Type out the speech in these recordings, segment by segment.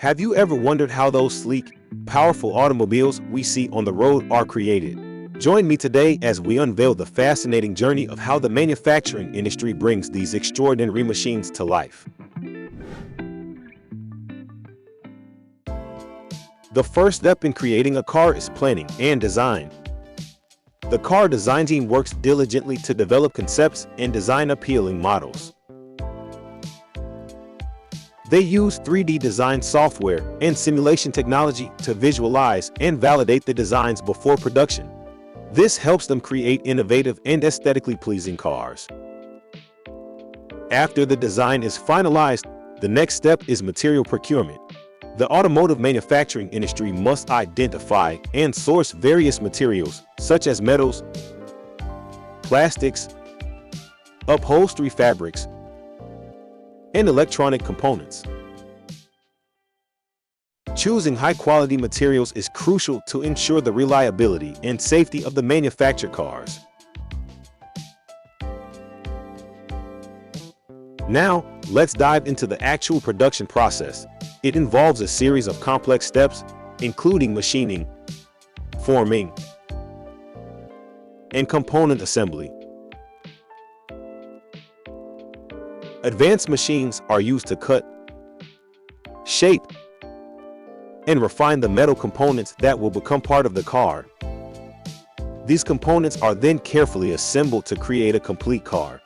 Have you ever wondered how those sleek, powerful automobiles we see on the road are created? Join me today as we unveil the fascinating journey of how the manufacturing industry brings these extraordinary machines to life. The first step in creating a car is planning and design. The car design team works diligently to develop concepts and design appealing models. They use 3D design software and simulation technology to visualize and validate the designs before production. This helps them create innovative and aesthetically pleasing cars. After the design is finalized, the next step is material procurement. The automotive manufacturing industry must identify and source various materials, such as metals, plastics, upholstery fabrics, and electronic components. Choosing high-quality materials is crucial to ensure the reliability and safety of the manufactured cars. Now, let's dive into the actual production process. It involves a series of complex steps, including machining, forming, and component assembly. Advanced machines are used to cut, shape, and refine the metal components that will become part of the car. These components are then carefully assembled to create a complete car.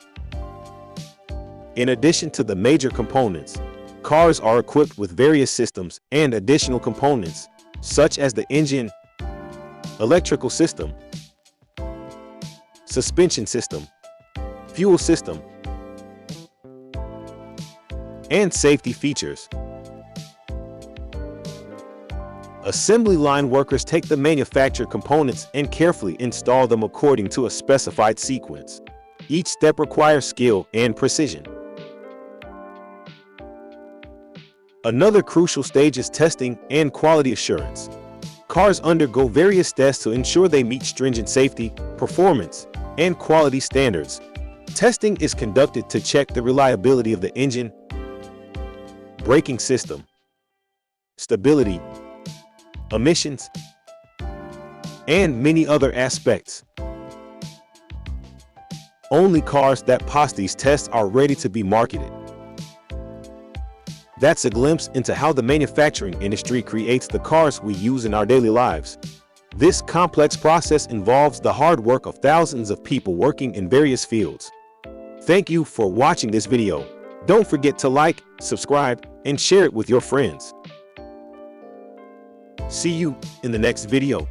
In addition to the major components, cars are equipped with various systems and additional components, such as the engine, electrical system, suspension system, fuel system, and safety features. Assembly line workers take the manufactured components and carefully install them according to a specified sequence. Each step requires skill and precision. Another crucial stage is testing and quality assurance. Cars undergo various tests to ensure they meet stringent safety, performance, and quality standards. Testing is conducted to check the reliability of the engine, braking system, stability, emissions, and many other aspects. Only cars that pass these tests are ready to be marketed. That's a glimpse into how the manufacturing industry creates the cars we use in our daily lives. This complex process involves the hard work of thousands of people working in various fields. Thank you for watching this video. Don't forget to like, subscribe, and share it with your friends. See you in the next video.